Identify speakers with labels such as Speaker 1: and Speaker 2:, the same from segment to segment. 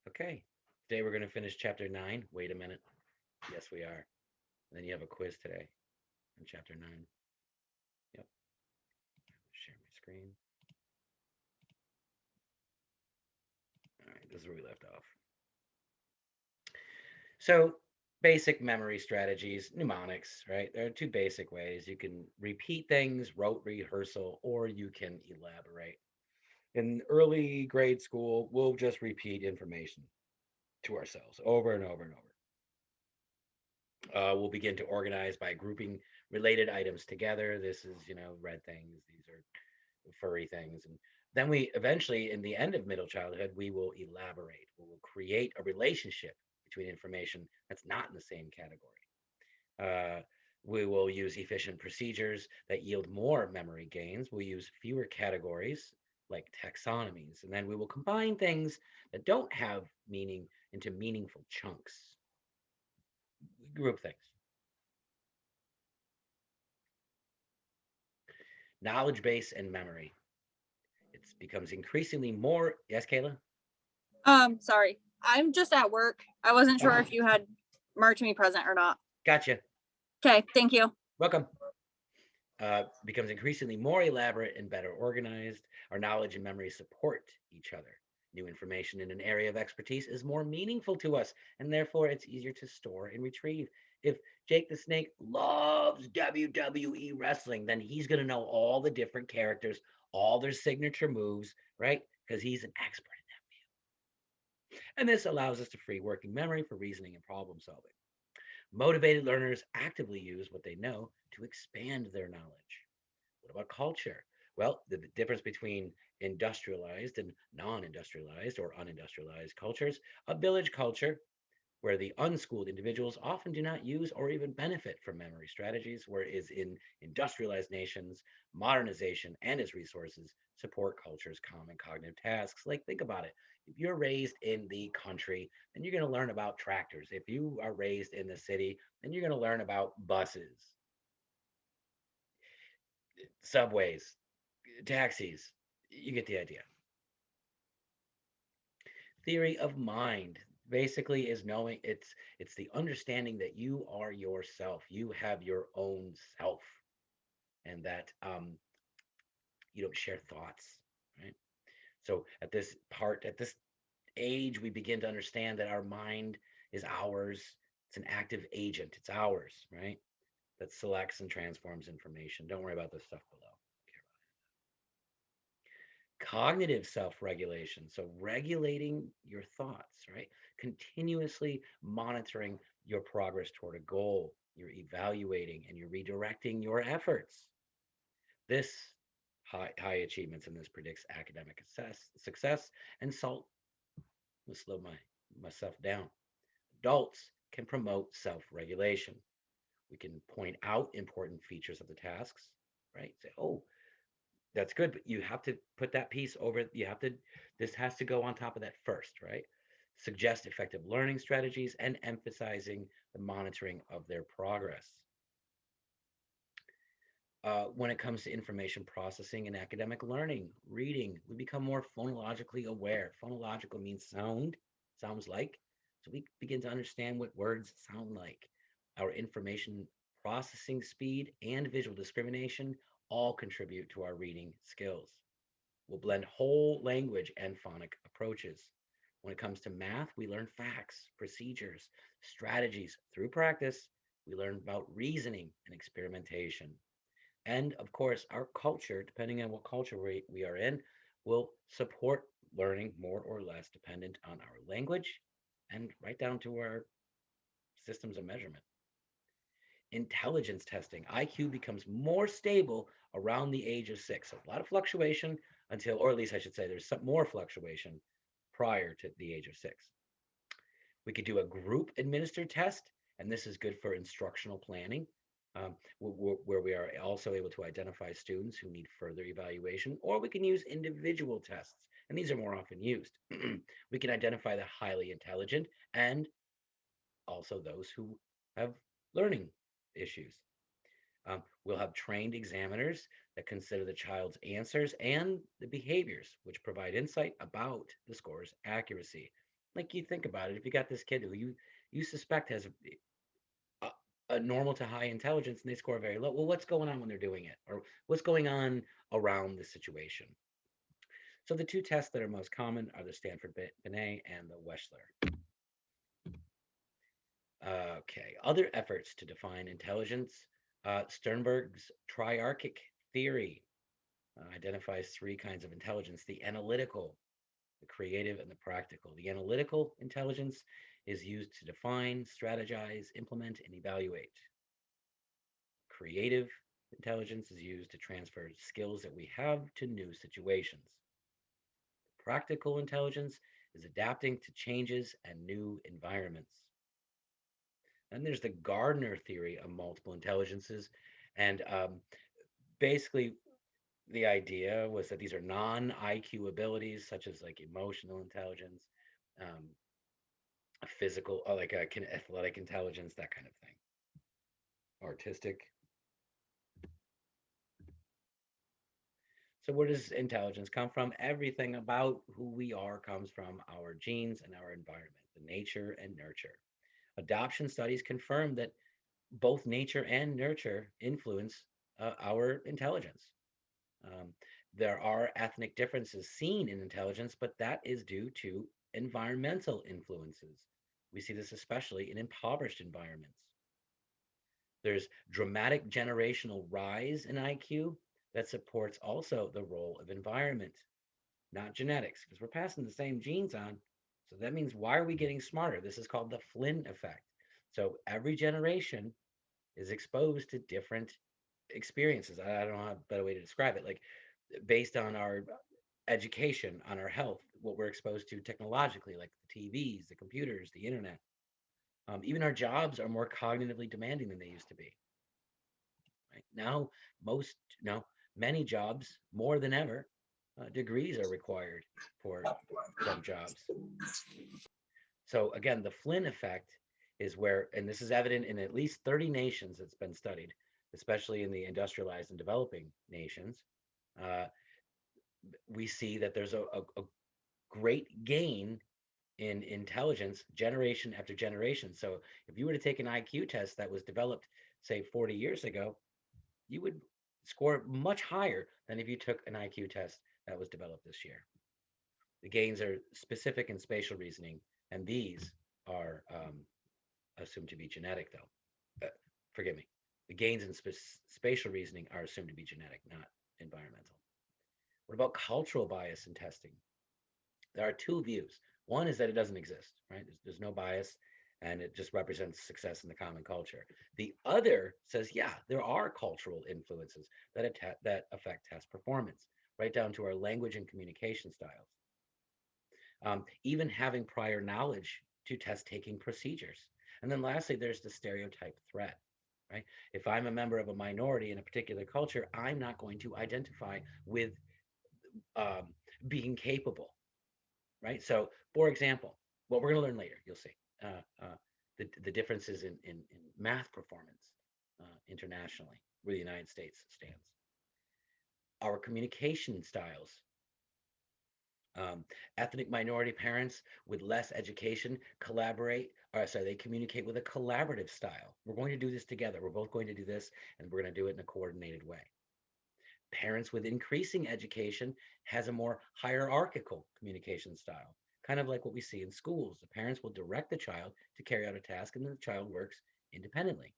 Speaker 1: Okay. Today we're going to finish chapter 9. Wait a minute. Yes, we are. And then you have a quiz today on chapter 9. Yep. Share my screen. All right. This is where we left off. So, basic memory strategies, mnemonics, right? There are two basic ways. You can repeat things, rote rehearsal, or you can elaborate. In early grade school, we'll just repeat information to ourselves over and over and over. We'll begin to organize by grouping related items together. This is, red things. These are furry things. And then we eventually, in the end of middle childhood, we will elaborate. We will create a relationship between information that's not in the same category. Uh, we will use efficient procedures that yield more memory gains. We'll use fewer categories like taxonomies. And then we will combine things that don't have meaning into meaningful chunks. Group things. Knowledge base and memory. It becomes increasingly more. Yes, Kayla?
Speaker 2: Sorry. I'm just at work. I wasn't sure
Speaker 1: Oh,
Speaker 2: if you had marked me present or not.
Speaker 1: gotcha.
Speaker 2: Okay, thank you.
Speaker 1: Welcome. Becomes increasingly more elaborate and better organized. Our knowledge and memory support each other. New information in an area of expertise is more meaningful to us, and therefore it's easier to store and retrieve. If Jake the Snake loves WWE wrestling, then he's going to know all the different characters, all their signature moves, right? Because he's an expert in that. And this allows us to free working memory for reasoning and problem solving. Motivated learners actively use what they know to expand their knowledge. What about culture? Well, the difference between industrialized and non industrialized or unindustrialized cultures, a village culture where the unschooled individuals often do not use or even benefit from memory strategies, whereas in industrialized nations, modernization and its resources support culture's common cognitive tasks. Like, think about it. If you're raised in the country, then you're going to learn about tractors. If you are raised in the city, then you're going to learn about buses, subways, taxis. You get the idea. Theory of mind basically is knowing it's the understanding that you are yourself. You have your own self, and that you don't share thoughts, right? So at this age, we begin to understand that our mind is ours. It's an active agent. It's ours, right? That selects and transforms information. Don't worry about the stuff below. Cognitive self-regulation, so regulating your thoughts, right? Continuously monitoring your progress toward a goal. You're evaluating and you're redirecting your efforts. This high achievements in this predicts academic success. And salt will slow myself down. Adults can promote self-regulation. We can point out important features of the tasks, right? Say, oh, that's good, but you have to put that piece over. This has to go on top of that first, right? Suggest effective learning strategies and emphasizing the monitoring of their progress. When it comes to information processing and academic learning, reading, we become more phonologically aware. Phonological means sound, sounds like. So we begin to understand what words sound like. Our information processing speed and visual discrimination all contribute to our reading skills. We'll blend whole language and phonic approaches. When it comes to math, we learn facts, procedures, strategies. Through practice, we learn about reasoning and experimentation. And of course, our culture, depending on what culture we are in, will support learning more or less dependent on our language and right down to our systems of measurement. Intelligence testing, IQ becomes more stable around the age of 6. So a lot of fluctuation until, or at least I should say, there's some more fluctuation prior to the age of 6. We could do a group administered test, and this is good for instructional planning, where we are also able to identify students who need further evaluation, or we can use individual tests, and these are more often used. We can identify the highly intelligent and also those who have learning issues. We'll have trained examiners that consider the child's answers and the behaviors, which provide insight about the score's accuracy. Like you think about it, if you got this kid who you suspect has a, a normal to high intelligence and they score very low, well, what's going on when they're doing it, or what's going on around the situation? So the two tests that are most common are the Stanford Binet and the Wechsler. Okay, other efforts to define intelligence. Sternberg's triarchic theory identifies three kinds of intelligence: the analytical, the creative, and the practical. The analytical intelligence is used to define, strategize, implement, and evaluate. Creative intelligence is used to transfer skills that we have to new situations. Practical intelligence is adapting to changes and new environments. Then there's the Gardner theory of multiple intelligences. And basically, the idea was that these are non IQ abilities, such as like emotional intelligence, um, physical, like athletic intelligence, that kind of thing, artistic. So, where does intelligence come from? Everything about who we are comes from our genes and our environment, the nature and nurture. Adoption studies confirm that both nature and nurture influence our intelligence. Um, there are ethnic differences seen in intelligence, but that is due to environmental influences. We see this especially in impoverished environments. There's dramatic generational rise in IQ that supports also the role of environment, not genetics, because we're passing the same genes on. So that means why are we getting smarter? This is called the Flynn effect. So every generation is exposed to different experiences. I don't know a better way to describe it. Like based on our education, on our health, what we're exposed to technologically, like the TVs, the computers, the internet. Even our jobs are more cognitively demanding than they used to be. Right now, most now many jobs more than ever, degrees are required for some jobs. So again, the Flynn effect is where, and this is evident in at least 30 nations that's been studied, especially in the industrialized and developing nations. Uh, we see that there's a great gain in intelligence generation after generation. So if you were to take an IQ test that was developed, say, 40 years ago, you would score much higher than if you took an IQ test that was developed this year. The gains are specific in spatial reasoning, and these are assumed to be genetic, though. Forgive me. The gains in spatial reasoning are assumed to be genetic, not environmental. What about cultural bias in testing? There are two views. One is that it doesn't exist, right? There's no bias and it just represents success in the common culture. The other says, yeah, there are cultural influences that affect test performance, right down to our language and communication styles. Even having prior knowledge to test taking procedures. And then lastly, there's the stereotype threat, right? If I'm a member of a minority in a particular culture, I'm not going to identify with um, being capable, right? So, for example, what we're going to learn later, you'll see the differences in math performance internationally, where the United States stands. Our communication styles. Ethnic minority parents with less education collaborate, or sorry, they communicate with a collaborative style. We're going to do this together. We're both going to do this, and we're going to do it in a coordinated way. Parents with increasing education has a more hierarchical communication style, kind of like what we see in schools. The parents will direct the child to carry out a task, and then the child works independently.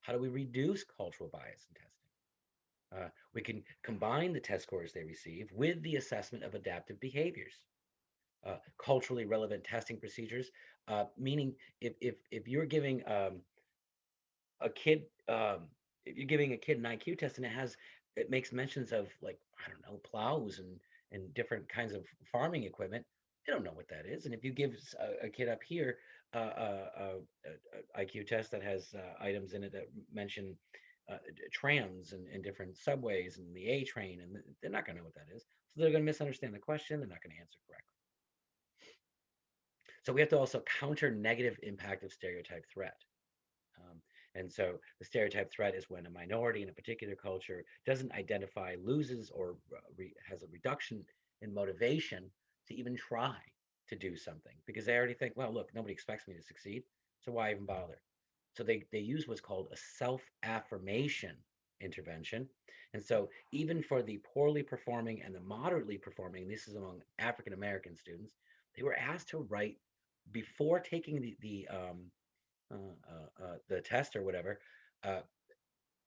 Speaker 1: How do we reduce cultural bias in testing? We can combine the test scores they receive with the assessment of adaptive behaviors. Culturally relevant testing procedures, meaning if you're giving a kid if you're giving a kid an IQ test and it makes mentions of like I don't know plows and different kinds of farming equipment, they don't know what that is. And if you give a kid up here IQ test that has items in it that mention trams and different subways and the A train, and they're not going to know what that is. So they're going to misunderstand the question. They're not going to answer correctly. So we have to also counter negative impact of stereotype threat. Um, and so the stereotype threat is when a minority in a particular culture doesn't identify, loses, or has a reduction in motivation to even try. to do something because they already think, well, look, nobody expects me to succeed. So why even bother? So they use what's called a self-affirmation intervention. And so even for the poorly performing and the moderately performing, this is among African American students, they were asked to write before taking the test or whatever. Uh,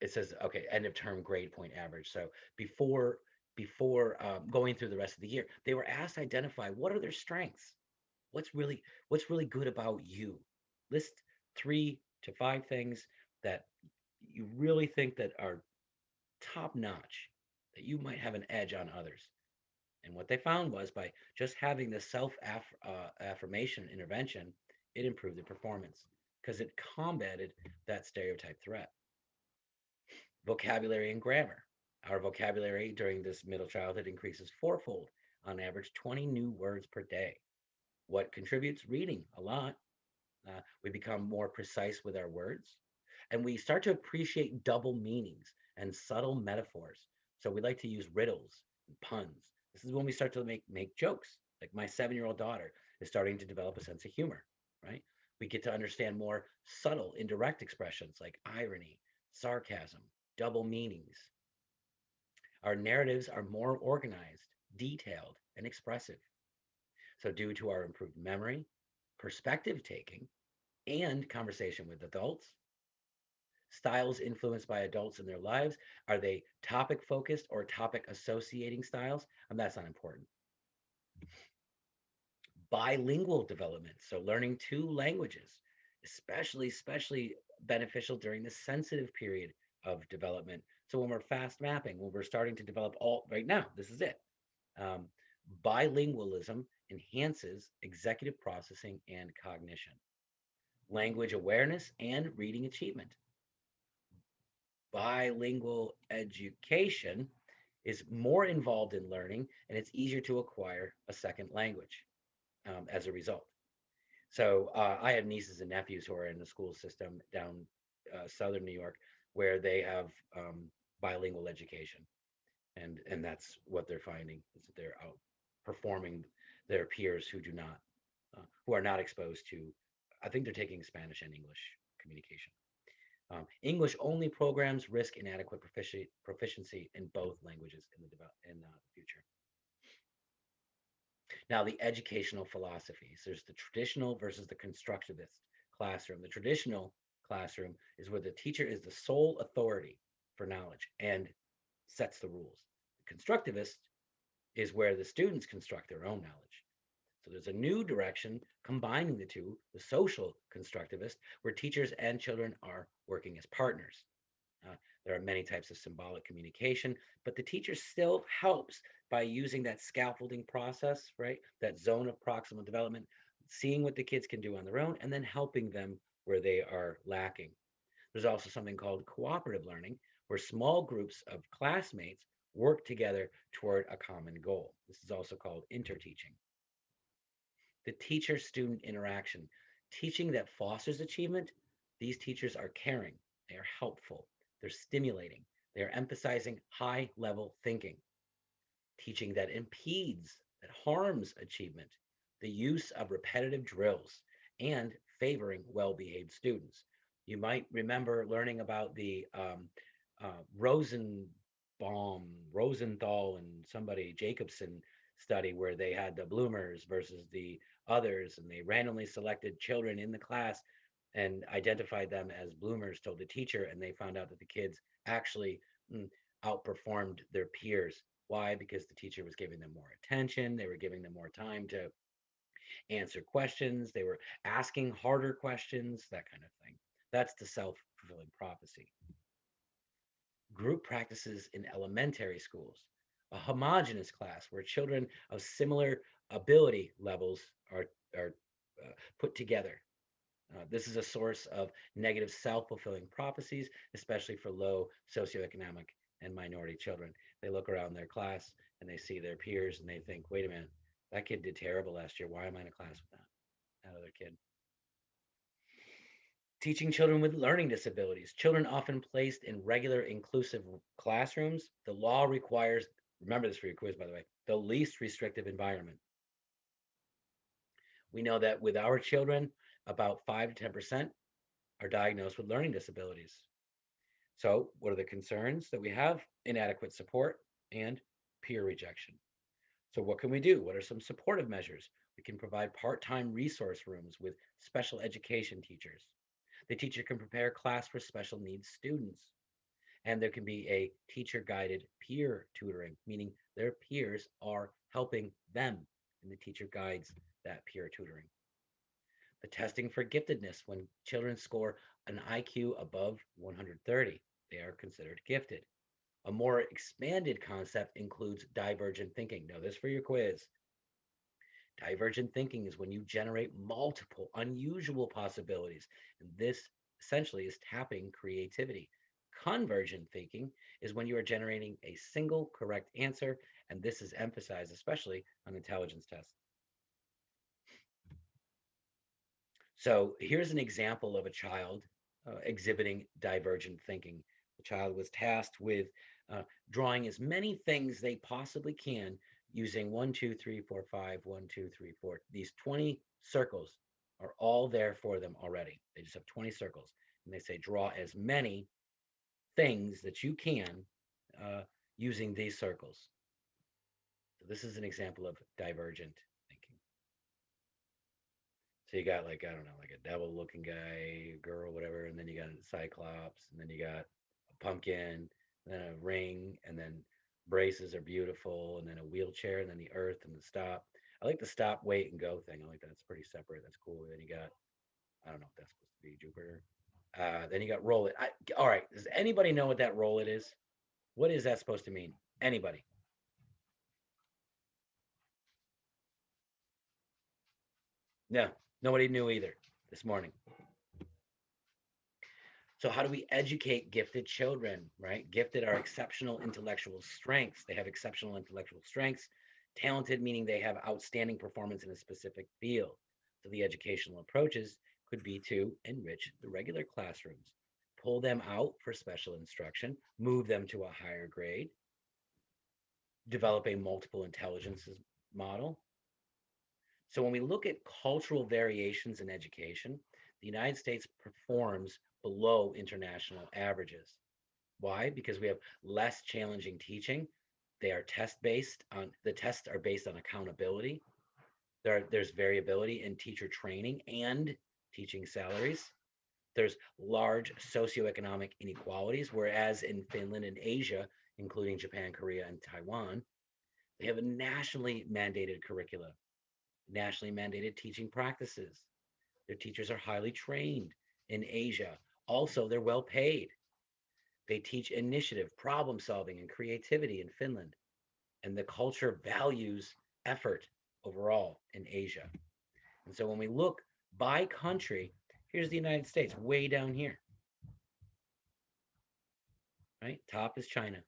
Speaker 1: it says okay, end of term grade point average. So before going through the rest of the year, they were asked to identify what are their strengths, what's really good about you. List 3 to 5 things that you really think that are top notch, that you might have an edge on others. And what they found was by just having the affirmation intervention, it improved their performance because it combated that stereotype threat. Vocabulary and grammar. Our vocabulary during this middle childhood increases fourfold, on average 20 new words per day. What contributes? Reading a lot. We become more precise with our words, and we start to appreciate double meanings and subtle metaphors. So we like to use riddles and puns. This is when we start to make jokes. Like my 7-year-old daughter is starting to develop a sense of humor, right? We get to understand more subtle, indirect expressions like irony, sarcasm, double meanings. Our narratives are more organized, detailed, and expressive. So, due to our improved memory, perspective taking, and conversation with adults, styles influenced by adults in their lives, are they topic focused or topic associating styles? And that's not important. Bilingual development, so learning 2 languages, especially beneficial during the sensitive period of development. So when we're fast mapping, when we're starting to develop all right now, this is it. Um, Bilingualism enhances executive processing and cognition, language awareness, and reading achievement. Bilingual education is more involved in learning and it's easier to acquire a second language as a result. So I have nieces and nephews who are in the school system down southern New York where they have bilingual education, and that's what they're finding is that they're outperforming their peers who do not, who are not exposed to. I think they're taking Spanish and English communication. English only programs risk inadequate proficiency in both languages in the future. Now, the educational philosophies, there's the traditional versus the constructivist classroom. The traditional classroom is where the teacher is the sole authority for knowledge and sets the rules. The constructivist is where the students construct their own knowledge. So there's a new direction combining the two, the social constructivist, where teachers and children are working as partners. Uh, there are many types of symbolic communication, but the teacher still helps by using that scaffolding process, right? That zone of proximal development, seeing what the kids can do on their own, and then helping them where they are lacking. There's also something called cooperative learning, where small groups of classmates work together toward a common goal. This is also called interteaching. The teacher student interaction, teaching that fosters achievement. These teachers are caring, they are helpful, they're stimulating, they are emphasizing high level thinking. Teaching that impedes, that harms achievement, the use of repetitive drills, and favoring well behaved students. You might remember learning about the Rosenthal, and somebody, Jacobson study where they had the bloomers versus the others, and they randomly selected children in the class and identified them as bloomers, told the teacher, and they found out that the kids actually outperformed their peers. Why? Because the teacher was giving them more attention, they were giving them more time to answer questions, they were asking harder questions, that kind of thing. That's the self fulfilling prophecy. Group practices in elementary schools, a homogenous class where children of similar ability levels are put together. This is a source of negative self fulfilling prophecies, especially for low socioeconomic and minority children. They look around their class and they see their peers and they think, wait a minute, that kid did terrible last year. Why am I in a class with that other kid? Teaching children with learning disabilities. Children often placed in regular inclusive classrooms. The law requires, remember this for your quiz, by the way, the least restrictive environment. We know that with our children, about 5 to 10% are diagnosed with learning disabilities. So, what are the concerns that we have? Inadequate support and peer rejection. So, what can we do? What are some supportive measures? We can provide part time resource rooms with special education teachers. The teacher can prepare class for special needs students. And there can be a teacher guided peer tutoring, meaning their peers are helping them, and the teacher guides that peer tutoring. The testing for giftedness, when children score an IQ above 130, they are considered gifted. A more expanded concept includes divergent thinking. Now, this for your quiz. Divergent thinking is when you generate multiple unusual possibilities, and this essentially is tapping creativity. Convergent thinking is when you are generating a single correct answer, and this is emphasized especially on intelligence tests. So here's an example of a child exhibiting divergent thinking. The child was tasked with uh, drawing as many things they possibly can using 1, 2, 3, 4, 5, 1, 2, 3, 4. These 20 circles are all there for them already. They just have 20 circles. And they say, draw as many things that you can uh, using these circles. So this is an example of divergent thinking. So you got like, I don't know, like a devil looking guy, girl, whatever, and then you got a cyclops, and then you got a pumpkin, and then a ring, and then braces are beautiful, and then a wheelchair, and then the earth and the stop. I like the stop, wait, and go thing. I like that. It's pretty separate. That's cool. Then you got, I don't know if that's supposed to be Jupiter. Then you got roll it. All right. Does anybody know what that roll it is? What is that supposed to mean? Anybody? No, nobody knew either this morning. So, how do we educate gifted children, right? Gifted are exceptional intellectual strengths. They have exceptional intellectual strengths. Talented, meaning they have outstanding performance in a specific field. So, the educational approaches could be to enrich the regular classrooms, pull them out for special instruction, move them to a higher grade, develop a multiple intelligences model. So, when we look at cultural variations in education, the United States performs below international averages. Why? Because we have less challenging teaching. They are test based on the tests are based on accountability. There's variability in teacher training and teaching salaries. There's large socioeconomic inequalities, whereas in Finland and Asia, including Japan, Korea, and Taiwan, they have a nationally mandated curricula, nationally mandated teaching practices. Their teachers are highly trained in Asia. Also, they're well paid. They teach initiative, problem solving, and creativity in Finland. And the culture values effort overall in Asia. And so when we look by country, here's the United States way down here, right? Top is China,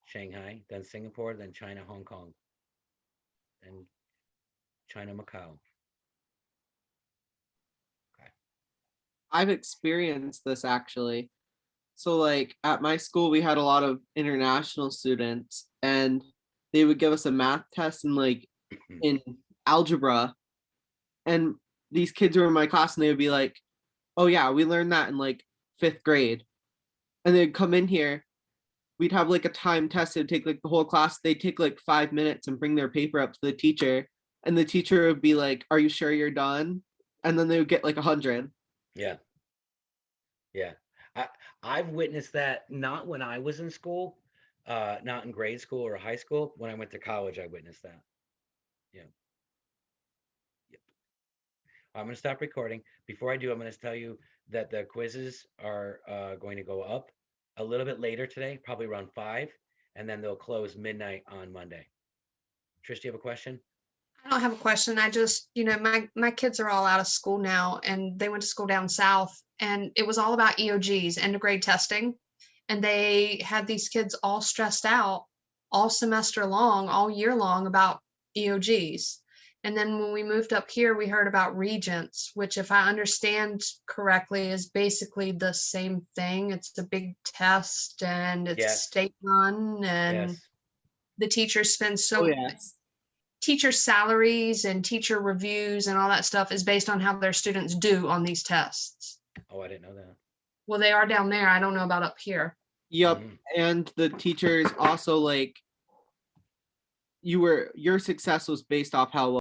Speaker 1: Shanghai, then Singapore, then China, Hong Kong, then China, Macau. Okay.
Speaker 3: I've experienced this actually. So like at my school we had a lot of international students and they would give us a math test and like in algebra and these kids were in my class and they would be like, "Oh yeah, we learned that in like 5th grade." And they'd come in here, we'd have like a time test, it'd take like the whole class, they'd take like 5 minutes and bring their paper up to the teacher and the teacher would be like, "Are you sure you're done?" And then they would get like 100.
Speaker 1: Yeah. Yeah. I, I've witnessed that not when I was in school, not in grade school or high school. When I went to college, I witnessed that. Yeah. Yep. I'm going to stop recording. Before I do, I'm going to tell you that the quizzes are going to go up a little bit later today, probably around 5, and then they'll close midnight on Monday. Trish, do you have a question?
Speaker 2: I don't have a question. I just, my kids are all out of school now and they went to school down south and it was all about EOGs, end of grade testing. And they had these kids all stressed out all semester long, all year long about EOGs. And then when we moved up here, we heard about regents, which, if I understand correctly, is basically the same thing. It's a big test and it's
Speaker 1: Yes.
Speaker 2: state run, and
Speaker 1: Yes.
Speaker 2: the teachers spend
Speaker 3: Oh
Speaker 2: so
Speaker 3: yes.
Speaker 2: teacher salaries and teacher reviews and all that stuff is based on how their students do on these tests.
Speaker 1: Oh, I didn't know that.
Speaker 2: Well, they are down there. I don't know about up here.
Speaker 3: Yep.
Speaker 1: Mm.
Speaker 3: And the teachers also like your success was based off how well